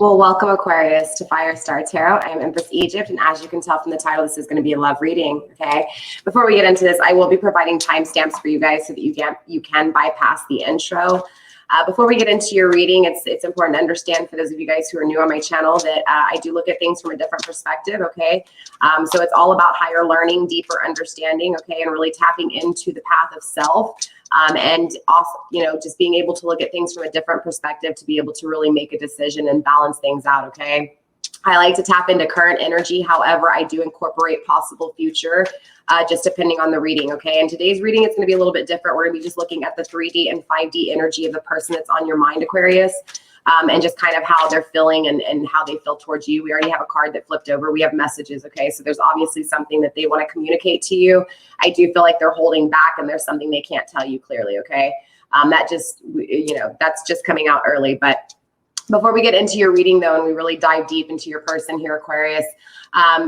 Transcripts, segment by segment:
Well, welcome Aquarius to FireStarTarot. I am Empress Egypt, and as you can tell from the title, this is going to be a love reading, okay? Before we get into this, I will be providing timestamps for you guys so that you can bypass the intro. Before we get into your reading, it's important to understand for those of you guys who are new on my channel that I do look at things from a different perspective, okay? So it's all about higher learning, deeper understanding, okay, and really tapping into the path of self. And also, just being able to look at things from a different perspective to be able to really make a decision and balance things out, okay? I like to tap into current energy. However, I do incorporate possible future, just depending on the reading, okay? And today's reading, it's going to be a little bit different. We're going to be just looking at the 3D and 5D energy of the person that's on your mind, Aquarius, and just kind of how they're feeling and how they feel towards you. We already have a card that flipped over. We have messages, okay? So there's obviously something that they want to communicate to you. I do feel like they're holding back and there's something they can't tell you clearly, okay? That just, that's just coming out early. But before we get into your reading, though, and we really dive deep into your person here, Aquarius,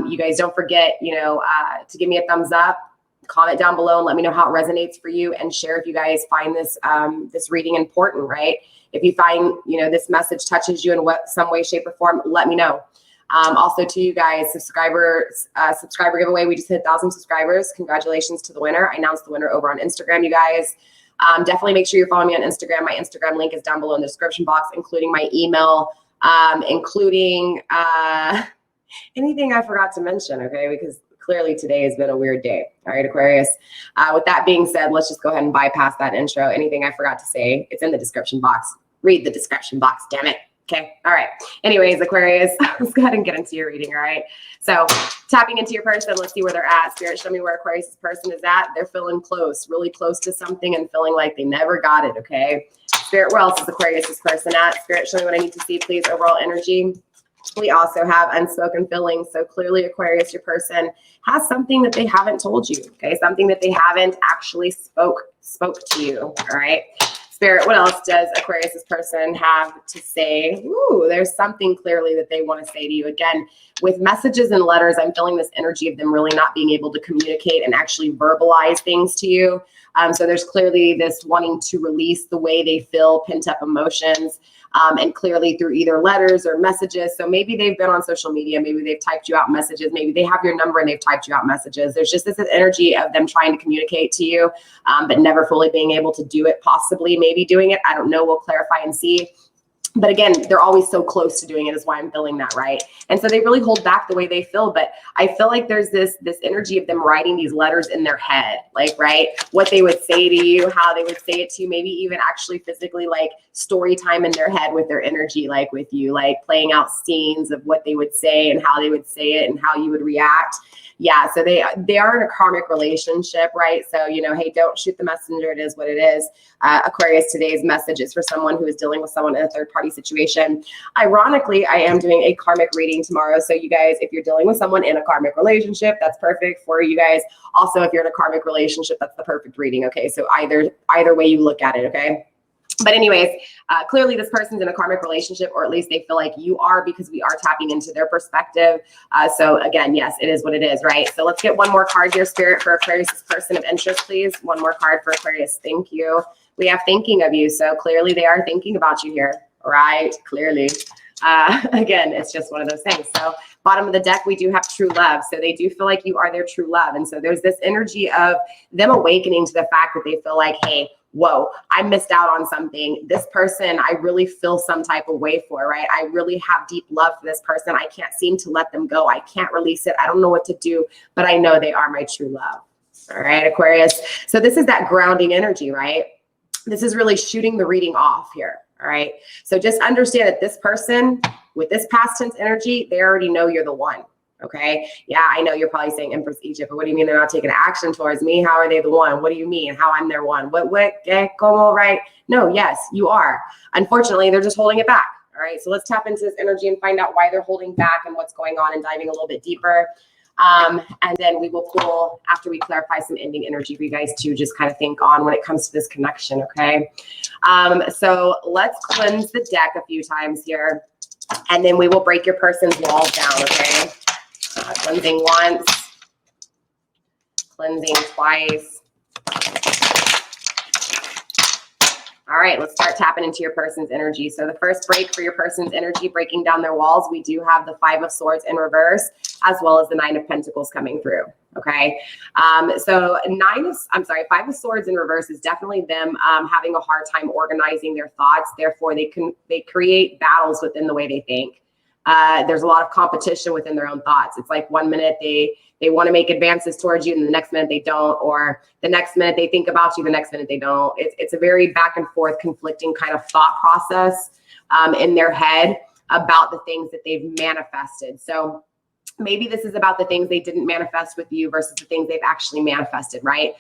you guys don't forget, to give me a thumbs up, comment down below, and let me know how it resonates for you, and share if you guys find this this reading important, right? If you find, this message touches you in some way, shape, or form, let me know. Also to you guys, subscriber giveaway. We just hit 1,000 subscribers. Congratulations to the winner. I announced the winner over on Instagram, you guys. Definitely make sure you're following me on Instagram. My Instagram link is down below in the description box, including my email, including anything I forgot to mention, okay? Because clearly today has been a weird day. All right, Aquarius. With that being said, let's just go ahead and bypass that intro. Anything I forgot to say, it's in the description box. Read the description box, damn it. Okay, all right. Anyways, Aquarius, let's go ahead and get into your reading, all right? So tapping into your person, let's see where they're at. Spirit, show me where Aquarius' person is at. They're feeling close, really close to something and feeling like they never got it, okay? Spirit, where else is Aquarius' person at? Spirit, show me what I need to see, please. Overall energy. We also have unspoken feelings. So clearly, Aquarius, your person has something that they haven't told you, okay? Something that they haven't actually spoke to you, all right? Spirit, what else does Aquarius' person have to say? Ooh, there's something clearly that they want to say to you. Again, with messages and letters, I'm feeling this energy of them really not being able to communicate and actually verbalize things to you. So there's clearly this wanting to release the way they feel, pent up emotions, and clearly through either letters or messages. So maybe they've been on social media, maybe they've typed you out messages, maybe they have your number and they've typed you out messages. There's just this energy of them trying to communicate to you, but never fully being able to do it, possibly maybe doing it. I don't know, we'll clarify and see. But again, they're always so close to doing it is why I'm feeling that, right? And so they really hold back the way they feel. But I feel like there's this energy of them writing these letters in their head, like, right? What they would say to you, how they would say it to you, maybe even actually physically, like story time in their head with their energy, like with you, like playing out scenes of what they would say and how they would say it and how you would react. Yeah, so they are in a karmic relationship, right? So, hey, don't shoot the messenger. It is what it is. Aquarius, today's message is for someone who is dealing with someone in a third-party situation. Ironically, I am doing a karmic reading tomorrow. So you guys, if you're dealing with someone in a karmic relationship, that's perfect for you guys. Also, if you're in a karmic relationship, that's the perfect reading, okay? So either way you look at it, okay? But anyways, clearly this person's in a karmic relationship, or at least they feel like you are, because we are tapping into their perspective. So again, yes, it is what it is, right? So let's get one more card here, Spirit, for Aquarius' person of interest, please. One more card for Aquarius. Thank you. We have thinking of you. So clearly they are thinking about you here, right? Clearly. Again, it's just one of those things. So bottom of the deck, we do have true love. So they do feel like you are their true love. And so there's this energy of them awakening to the fact that they feel like, hey, whoa, I missed out on something. This person, I really feel some type of way for, right? I really have deep love for this person. I can't seem to let them go. I can't release it. I don't know what to do, but I know they are my true love. All right, Aquarius. So this is that grounding energy, right? This is really shooting the reading off here. All right. So just understand that this person with this past tense energy, they already know you're the one. Okay. Yeah, I know you're probably saying Empress Egypt, but what do you mean they're not taking action towards me? How are they the one? What do you mean? How I'm their one? Como, right? No, yes, you are. Unfortunately, they're just holding it back. All right. So let's tap into this energy and find out why they're holding back and what's going on, and diving a little bit deeper. And then we will pull, after we clarify, some ending energy for you guys to just kind of think on when it comes to this connection. Okay. So let's cleanse the deck a few times here, and then we will break your person's walls down. Okay. Cleansing once, cleansing twice, All right, let's start tapping into your person's energy. So the first break for your person's energy, breaking down their walls, we do have the 5 of Swords in reverse, as well as the 9 of Pentacles coming through. Okay, so 5 of Swords in reverse is definitely them having a hard time organizing their thoughts. Therefore, they create battles within the way they think. There's a lot of competition within their own thoughts. It's like one minute they want to make advances towards you, and the next minute they don't, or the next minute they think about you, the next minute they don't. It's a very back and forth, conflicting kind of thought process in their head about the things that they've manifested. So maybe this is about the things they didn't manifest with you versus the things they've actually manifested, right?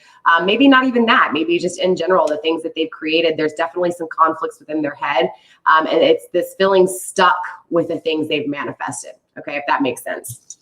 Maybe not even that. Maybe just in general, the things that they've created, there's definitely some conflicts within their head. And it's this feeling stuck with the things they've manifested. Okay, if that makes sense.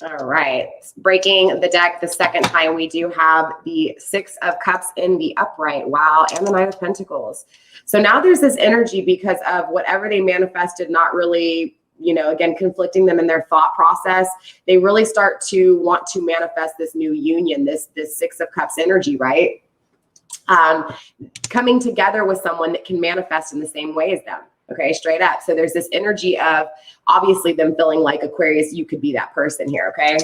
All right, breaking the deck the second time, we do have the 6 of Cups in the upright. Wow, and the 9 of Pentacles. So now there's this energy because of whatever they manifested, not really, you know, again, conflicting them in their thought process. They really start to want to manifest this new union, this 6 of Cups energy, right? Coming together with someone that can manifest in the same way as them. Okay, straight up. So there's this energy of obviously them feeling like Aquarius, you could be that person here, okay?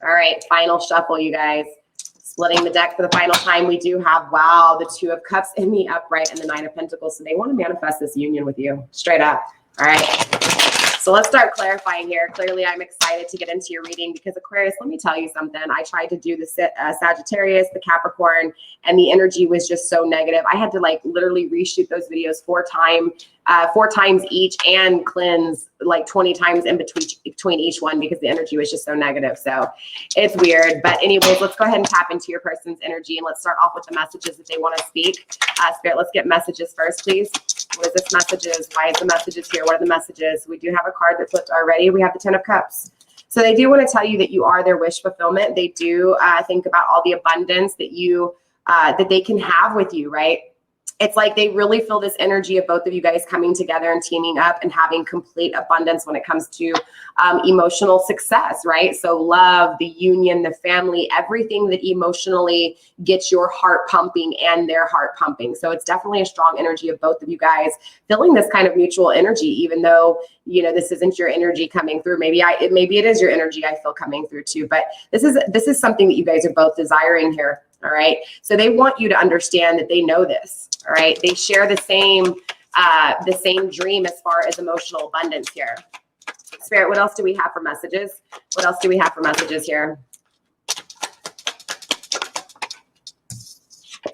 All right, final shuffle, you guys. Splitting the deck for the final time, we do have, wow, the 2 of Cups in the upright and the 9 of Pentacles. So they want to manifest this union with you, straight up. All right. So let's start clarifying here. Clearly, I'm excited to get into your reading because Aquarius, let me tell you something. I tried to do the Sagittarius, the Capricorn, and the energy was just so negative. I had to like literally reshoot those videos 4 times each and cleanse like 20 times in between each one because the energy was just so negative. So it's weird. But anyways, let's go ahead and tap into your person's energy and let's start off with the messages that they want to speak. Spirit, let's get messages first, please. What is this messages? Why is the messages here? What are the messages? We do have a card that flipped already. We have the 10 of Cups. So they do want to tell you that you are their wish fulfillment. They do think about all the abundance that you that they can have with you, right? It's like they really feel this energy of both of you guys coming together and teaming up and having complete abundance when it comes to emotional success, right? So love, the union, the family, everything that emotionally gets your heart pumping and their heart pumping. So it's definitely a strong energy of both of you guys feeling this kind of mutual energy, even though, you know, this isn't your energy coming through. Maybe it is your energy I feel coming through too, but this is something that you guys are both desiring here. All right. So they want you to understand that they know this. All right. They share the same dream as far as emotional abundance here. Spirit, what else do we have for messages? What else do we have for messages here?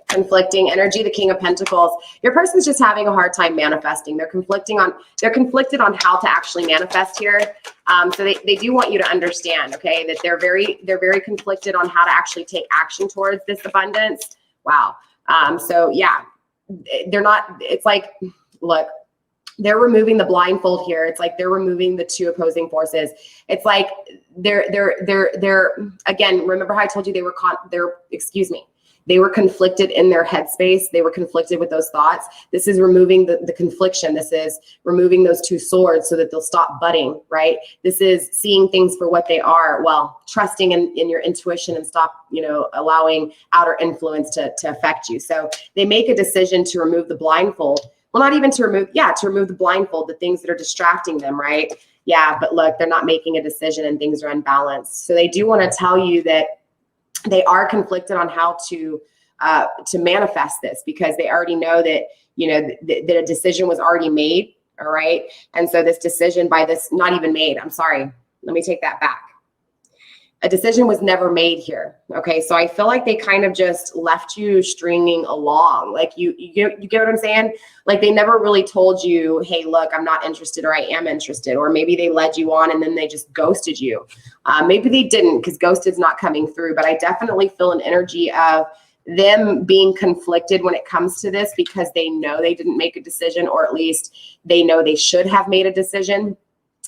Conflicting energy, the King of Pentacles. Your person's just having a hard time manifesting. They're conflicted on how to actually manifest here. So they do want you to understand, okay, that they're very conflicted on how to actually take action towards this abundance. Wow. So yeah, they're not, it's like, look, they're removing the blindfold here. It's like they're removing the 2 opposing forces. It's like they're again, remember how I told you they were conflicted in their headspace. They were conflicted with those thoughts. This is removing the confliction. This is removing those 2 swords so that they'll stop butting, right? This is seeing things for what they are. Well, trusting in your intuition and stop, you know, allowing outer influence to affect you. So they make a decision to remove the blindfold. Well, not even to remove the blindfold, the things that are distracting them, right? Yeah, but look, they're not making a decision and things are unbalanced. So they do want to tell you that they are conflicted on how to manifest this because they already know that, you know, that a decision was already made. All right. And so this decision not even made. I'm sorry. Let me take that back. A decision was never made here. Okay. So I feel like they kind of just left you stringing along. Like you get what I'm saying? Like they never really told you, hey, look, I'm not interested or I am interested. Or maybe they led you on and then they just ghosted you. Maybe they didn't because ghosted's not coming through, but I definitely feel an energy of them being conflicted when it comes to this because they know they didn't make a decision, or at least they know they should have made a decision.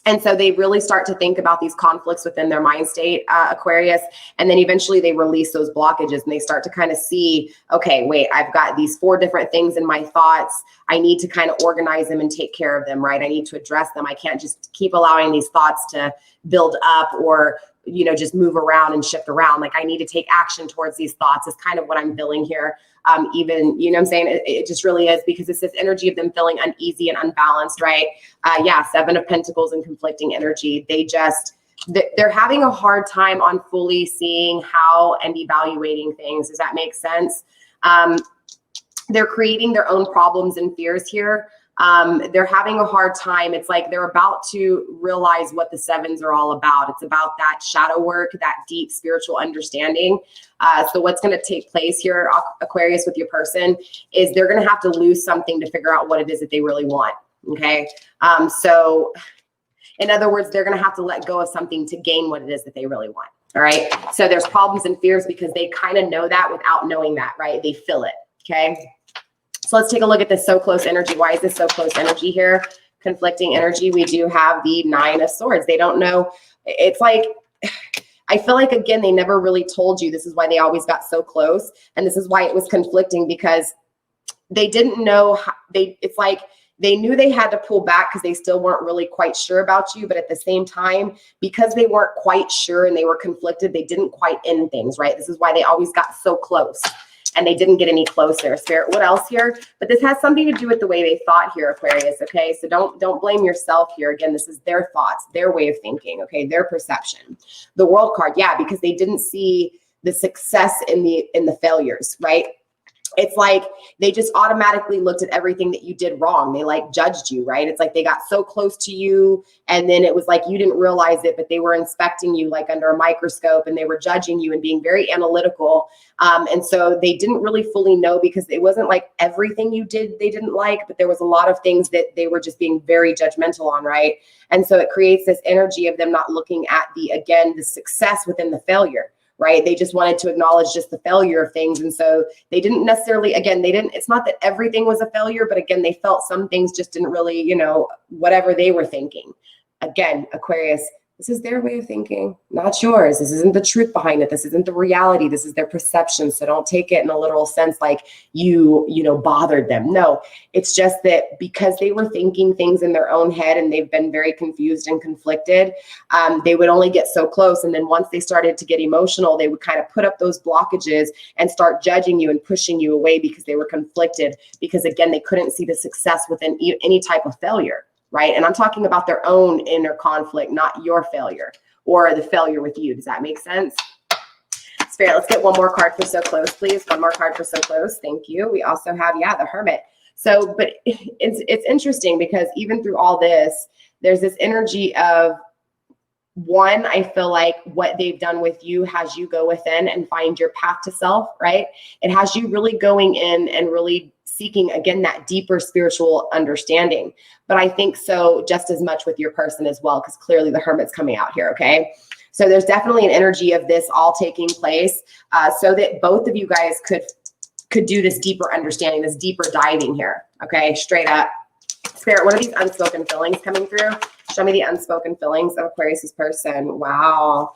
And so they really start to think about these conflicts within their mind state, Aquarius, and then eventually they release those blockages and they start to kind of see, okay, wait, I've got these 4 different things in my thoughts. I need to kind of organize them and take care of them, right? I need to address them. I can't just keep allowing these thoughts to build up or, you know, just move around and shift around. Like I need to take action towards these thoughts is kind of what I'm feeling here. Even, you know what I'm saying? It just really is, because it's this energy of them feeling uneasy and unbalanced, right? Yeah, 7 of Pentacles and conflicting energy. They're having a hard time on fully seeing how and evaluating things. Does that make sense? They're creating their own problems and fears here. They're having a hard time. It's like they're about to realize what the 7s are all about. It's about that shadow work, that deep spiritual understanding. So what's going to take place here, Aquarius, with your person is they're going to have to lose something to figure out what it is that they really want. Okay. So in other words, they're going to have to let go of something to gain what it is that they really want. All right. So there's problems and fears because they kind of know that without knowing that, right? They feel it. Okay. So let's take a look at this so close energy. Why is this so close energy here? Conflicting energy. We do have the 9 of Swords. They don't know. It's like, I feel like, again, they never really told you. This is why they always got so close. And this is why it was conflicting, because they didn't know how, it's like they knew they had to pull back because they still weren't really quite sure about you. But at the same time, because they weren't quite sure and they were conflicted, they didn't quite end things, right? This is why they always got so close. And they didn't get any closer. Spirit, what else here? But this has something to do with the way they thought here, Aquarius, okay? So don't blame yourself here. Again, this is their thoughts, their way of thinking, okay? Their perception. The World card, yeah, because they didn't see the success in the failures, right? It's like they just automatically looked at everything that you did wrong. They like judged you, right? It's like they got so close to you and then it was like you didn't realize it, but they were inspecting you like under a microscope and they were judging you and being very analytical. And so they didn't really fully know, because it wasn't like everything you did they didn't like, but there was a lot of things that they were just being very judgmental on, right? And so it creates this energy of them not looking at the success within the failure. Right? They just wanted to acknowledge just the failure of things. And so they didn't necessarily, it's not that everything was a failure, but again, they felt some things just didn't really, whatever they were thinking. Again, Aquarius, this is their way of thinking, not yours. This isn't the truth behind it. This isn't the reality. This is their perception. So don't take it in a literal sense like you bothered them. No, it's just that because they were thinking things in their own head and they've been very confused and conflicted, they would only get so close. And then once they started to get emotional, they would kind of put up those blockages and start judging you and pushing you away because they were conflicted. Because again, they couldn't see the success within any type of failure. Right? And I'm talking about their own inner conflict, not your failure or the failure with you. Does that make sense? Spirit, let's get one more card for so close, please. One more card for so close. Thank you. We also have, the Hermit. So, but it's interesting because even through all this, there's this energy of, one, I feel like what they've done with you has you go within and find your path to self, right? It has you really going in and really seeking, again, that deeper spiritual understanding. But I think so just as much with your person as well, because clearly the Hermit's coming out here, okay? So there's definitely an energy of this all taking place so that both of you guys could do this deeper understanding, this deeper diving here, okay? Straight up. Spirit, what are these unspoken feelings coming through? Show me the unspoken feelings of Aquarius's person. Wow.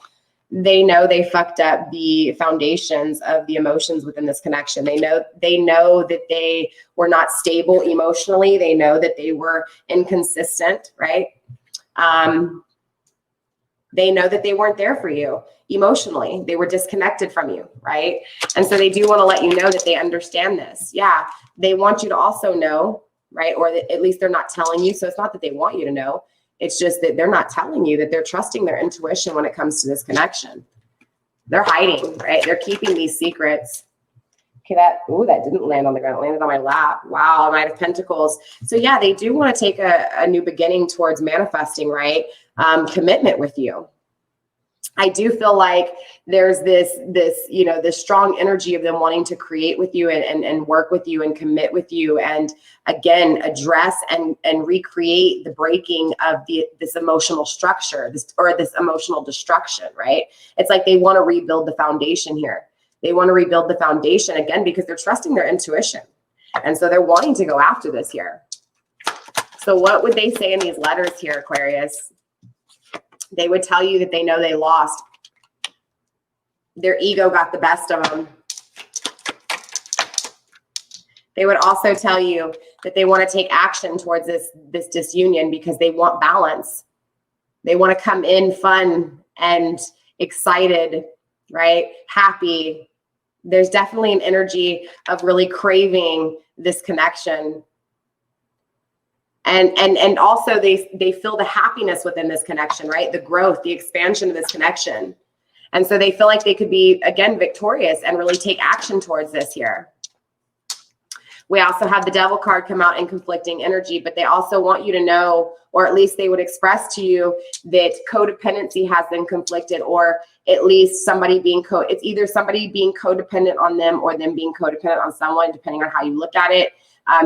They know they fucked up the foundations of the emotions within this connection. They know that they were not stable emotionally. They know that they were inconsistent, right? They know that they weren't there for you emotionally. They were disconnected from you, right? And so they do want to let you know that they understand this. Yeah, they want you to also know, right? Or that at least they're not telling you. So it's not that they want you to know. It's just that they're not telling you, that they're trusting their intuition when it comes to this connection. They're hiding, right? They're keeping these secrets. Okay, that didn't land on the ground. It landed on my lap. Wow, Knight of Pentacles. So yeah, they do want to take a new beginning towards manifesting, right? Commitment with you. I do feel like there's this strong energy of them wanting to create with you and work with you and commit with you, and again address and recreate the breaking of this emotional structure, this emotional destruction, right? It's like they want to rebuild the foundation here. They want to rebuild the foundation again because they're trusting their intuition, and so they're wanting to go after this here. So what would they say in these letters here, Aquarius? They would tell you that they know they lost. Their ego got the best of them. They would also tell you that they want to take action towards this disunion because they want balance. They want to come in fun and excited, right? Happy. There's definitely an energy of really craving this connection. And also they feel the happiness within this connection, right? The growth, the expansion of this connection. And so they feel like they could be, again, victorious and really take action towards this here. We also have the Devil card come out in conflicting energy, but they also want you to know, or at least they would express to you that codependency has been conflicted, or at least somebody being it's either somebody being codependent on them or them being codependent on someone, depending on how you look at it.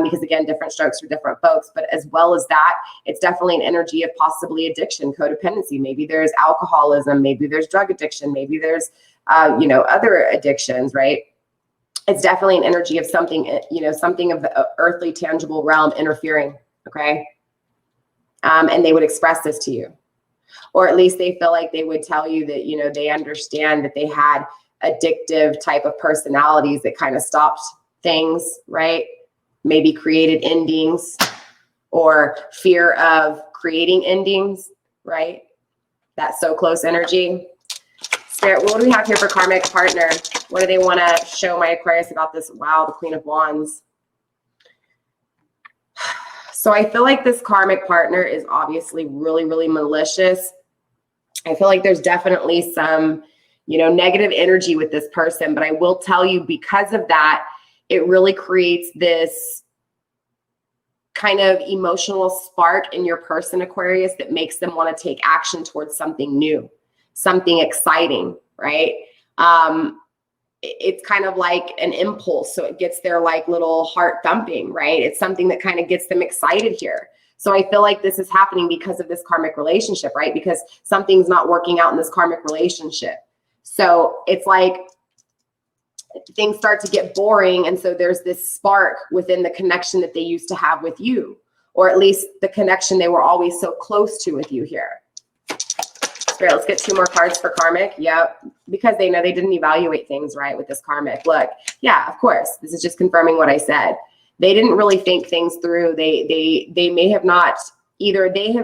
Because again, different strokes for different folks, but as well as that, it's definitely an energy of possibly addiction, codependency. Maybe there's alcoholism, maybe there's drug addiction, maybe there's, other addictions, right? It's definitely an energy of something, something of the earthly tangible realm interfering. Okay. And they would express this to you, or at least they feel like they would tell you that, they understand that they had addictive type of personalities that kind of stopped things, right? Maybe created endings or fear of creating endings, right? That so close energy. Spirit, what do we have here for karmic partner? What do they want to show my Aquarius about this? Wow, the Queen of Wands. So I feel like this karmic partner is obviously really, really malicious. I feel like there's definitely some, negative energy with this person, but I will tell you, because of that, it really creates this kind of emotional spark in your person, Aquarius, that makes them want to take action towards something new, something exciting, right? It's kind of like an impulse. So it gets their like little heart thumping, right? It's something that kind of gets them excited here. So I feel like this is happening because of this karmic relationship, right? Because something's not working out in this karmic relationship. So it's like things start to get boring. And so there's this spark within the connection that they used to have with you, or at least the connection they were always so close to with you here. Spirit, let's get 2 more cards for karmic. Yep. Because they know they didn't evaluate things right with this karmic. Look, yeah, of course. This is just confirming what I said. They didn't really think things through. They may have not, either they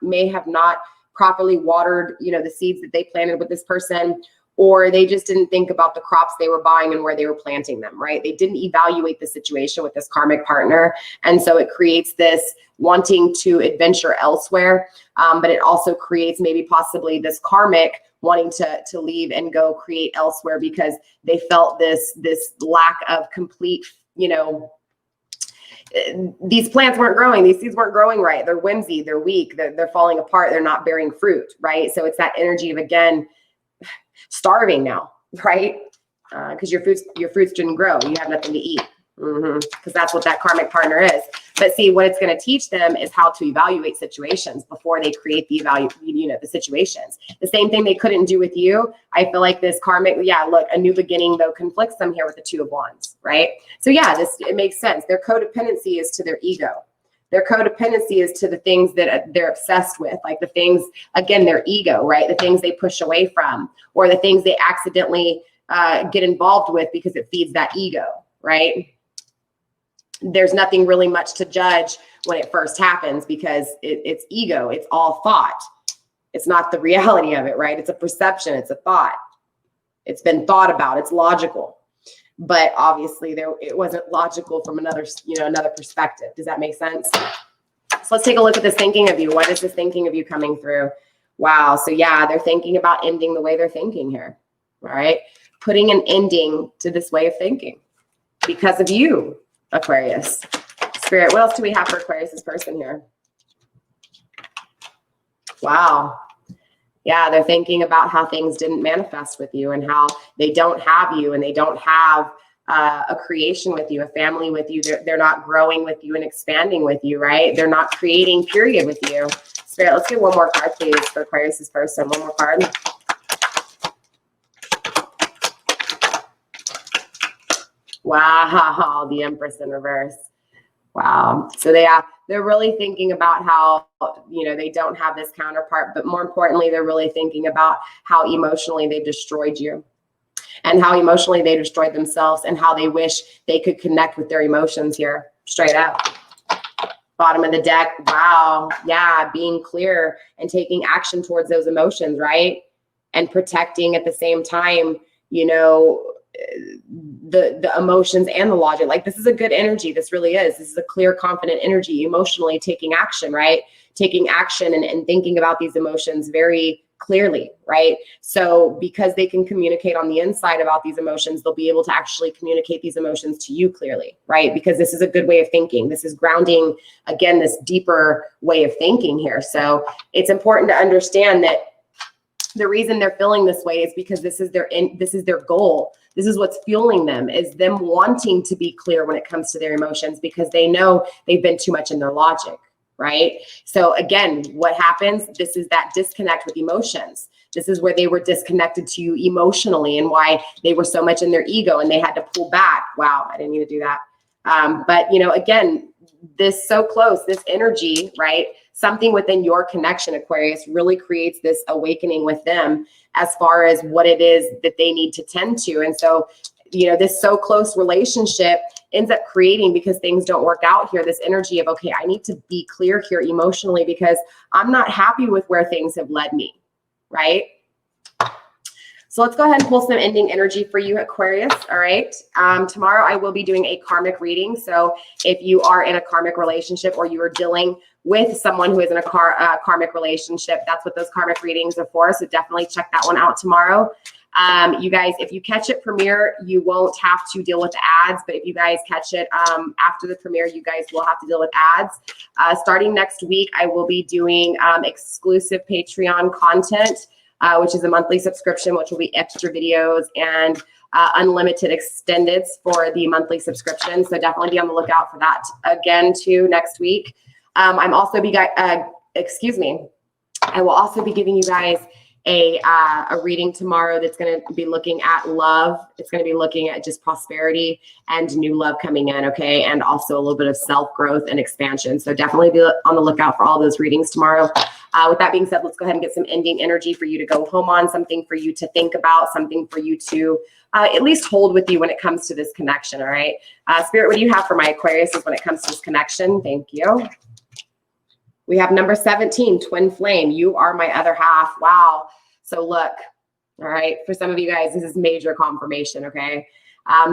may have not properly watered, the seeds that they planted with this person, or they just didn't think about the crops they were buying and where they were planting them, right? They didn't evaluate the situation with this karmic partner. And so it creates this wanting to adventure elsewhere. But it also creates maybe possibly this karmic wanting to leave and go create elsewhere because they felt this lack of complete, these plants weren't growing. These seeds weren't growing right. They're whimsy. They're weak. They're falling apart. They're not bearing fruit, right? So it's that energy of, again, starving now, right? Because your fruits didn't grow. You have nothing to eat. Because that's what that karmic partner is. But see, what it's going to teach them is how to evaluate situations before they create the situations. The same thing they couldn't do with you. I feel like this karmic, look, a new beginning though conflicts them here with the 2 of Wands, right? So it makes sense. Their codependency is to their ego. Their codependency is to the things that they're obsessed with, like the things, again, their ego, right? The things they push away from, or the things they accidentally get involved with because it feeds that ego, right? There's nothing really much to judge when it first happens because it's ego. It's all thought. It's not the reality of it, right? It's a perception. It's a thought. It's been thought about. It's logical. But obviously it wasn't logical from another perspective. Does that make sense? So let's take a look at this thinking of you. What is this thinking of you coming through? Wow. So they're thinking about ending the way they're thinking here. All right. Putting an ending to this way of thinking because of you, Aquarius. Spirit, what else do we have for Aquarius's person here? Wow. Yeah, they're thinking about how things didn't manifest with you and how they don't have you and they don't have a creation with you, a family with you. They're not growing with you and expanding with you, right? They're not creating, period, with you. Spirit, let's get 1 more card, please, for Aquarius's person. 1 more card. Wow, the Empress in reverse. Wow. So they're really thinking about how, you know, they don't have this counterpart, but more importantly, they're really thinking about how emotionally they've destroyed you and how emotionally they destroyed themselves and how they wish they could connect with their emotions here, straight up. Bottom of the deck, wow, yeah, being clear and taking action towards those emotions, right? And protecting at the same time, you know, the emotions and the logic. Like, this is a good energy. This really is. This is a clear, confident energy, emotionally taking action, right? Taking action and thinking about these emotions very clearly, right? So because they can communicate on the inside about these emotions, they'll be able to actually communicate these emotions to you clearly, right? Because this is a good way of thinking. This is grounding, again, this deeper way of thinking here. So it's important to understand that the reason they're feeling this way is because this is their goal. This is what's fueling them, is them wanting to be clear when it comes to their emotions, because they know they've been too much in their logic, right? So again, what happens? This is that disconnect with emotions. This is where they were disconnected to you emotionally and why they were so much in their ego and they had to pull back. Wow, I didn't mean to do that. But, you know, again, this so close, this energy, right? Something within your connection, Aquarius, really creates this awakening with them as far as what it is that they need to tend to. And so, you know, this so close relationship ends up creating, because things don't work out here, this energy of, okay, I need to be clear here emotionally because I'm not happy with where things have led me, right? So let's go ahead and pull some ending energy for you, Aquarius. All right. Tomorrow I will be doing a karmic reading. So if you are in a karmic relationship or you are dealing with someone who is in a karmic relationship, that's what those karmic readings are for. So definitely check that one out tomorrow. You guys, if you catch it premiere, you won't have to deal with ads. But if you guys catch it after the premiere, you guys will have to deal with ads. Starting next week, I will be doing exclusive Patreon content, which is a monthly subscription, which will be extra videos and unlimited extendeds for the monthly subscription. So definitely be on the lookout for that again too next week. I will also be giving you guys a reading tomorrow that's going to be looking at love. It's going to be looking at just prosperity and new love coming in, okay? And also a little bit of self-growth and expansion. So definitely be on the lookout for all those readings tomorrow. With that being said, let's go ahead and get some ending energy for you to go home on, something for you to think about, something for you to at least hold with you when it comes to this connection, all right? Spirit, what do you have for my Aquarius when it comes to this connection? Thank you. We have number 17, twin flame. You are my other half. Wow. So look, all right, for some of you guys, this is major confirmation, okay?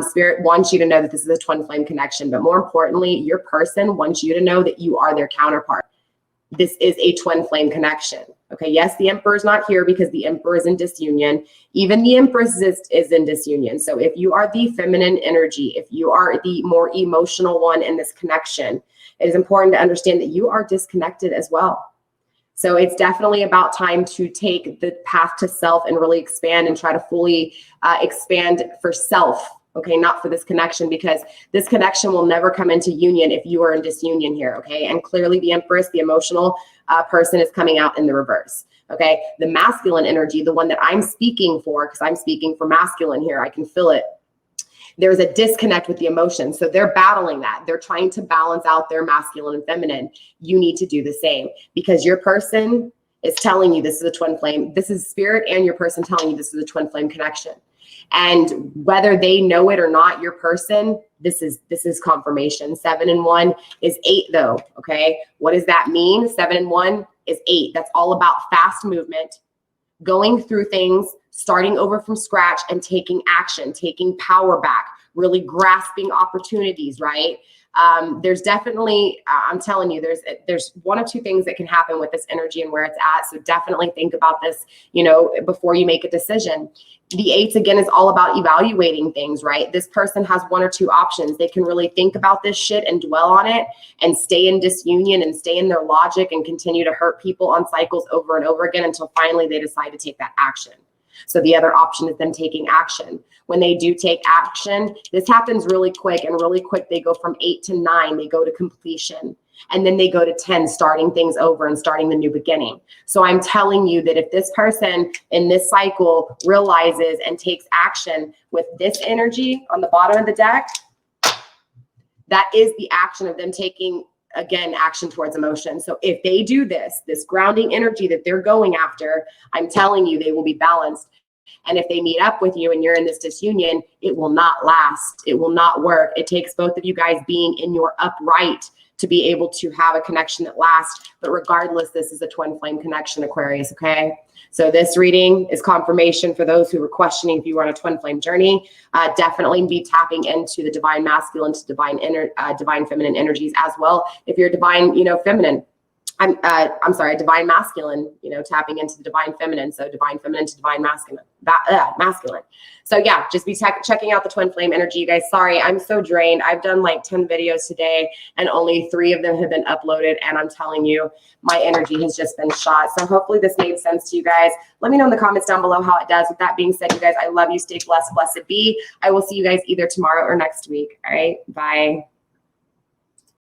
Spirit wants you to know that this is a twin flame connection, but more importantly, your person wants you to know that you are their counterpart. This is a twin flame connection, okay? Yes, the Emperor is not here because the Emperor is in disunion. Even the Empress is in disunion. So if you are the feminine energy, if you are the more emotional one in this connection, it is important to understand that you are disconnected as well. So it's definitely about time to take the path to self and really expand and try to fully expand for self, okay? Not for this connection, because this connection will never come into union if you are in disunion here, okay? And clearly the Empress, the emotional person, is coming out in the reverse, okay? The masculine energy, the one that I'm speaking for, because I'm speaking for masculine here, I can feel it. There's a disconnect with the emotions. So they're battling that. They're trying to balance out their masculine and feminine. You need to do the same, because your person is telling you this is a twin flame. This is spirit and your person telling you this is a twin flame connection. And whether they know it or not, your person, this is confirmation. 7 and 1 is 8 though, okay? What does that mean? 7 and 1 is 8. That's all about fast movement, going through things, starting over from scratch and taking action, taking power back, really grasping opportunities, right? There's definitely, I'm telling you, there's one of two things that can happen with this energy and where it's at. So definitely think about this, you know, before you make a decision. The 8s, again, is all about evaluating things, right? This person has one or two options. They can really think about this shit and dwell on it and stay in disunion and stay in their logic and continue to hurt people on cycles over and over again until finally they decide to take that action. So the other option is them taking action. When they do take action, this happens really quick, and really quick, they go from 8 to 9, they go to completion. And then they go to 10, starting things over and starting the new beginning. So I'm telling you that if this person in this cycle realizes and takes action with this energy on the bottom of the deck, that is the action of them taking again, action towards emotion. So if they do this grounding energy that they're going after, I'm telling you, they will be balanced. And if they meet up with you and you're in this disunion, it will not last. It will not work. It takes both of you guys being in your upright to be able to have a connection that lasts. But regardless, this is a twin flame connection, Aquarius, okay? So this reading is confirmation for those who were questioning if you were on a twin flame journey. Definitely be tapping into the divine masculine to divine feminine energies as well. If you're divine, feminine, I'm sorry, divine masculine, tapping into the divine feminine. So divine feminine to divine masculine, masculine. So yeah, just be checking out the twin flame energy, you guys. Sorry, I'm so drained. I've done like 10 videos today and only 3 of them have been uploaded. And I'm telling you, my energy has just been shot. So hopefully this made sense to you guys. Let me know in the comments down below how it does. With that being said, you guys, I love you. Stay blessed, blessed be. I will see you guys either tomorrow or next week. All right, bye.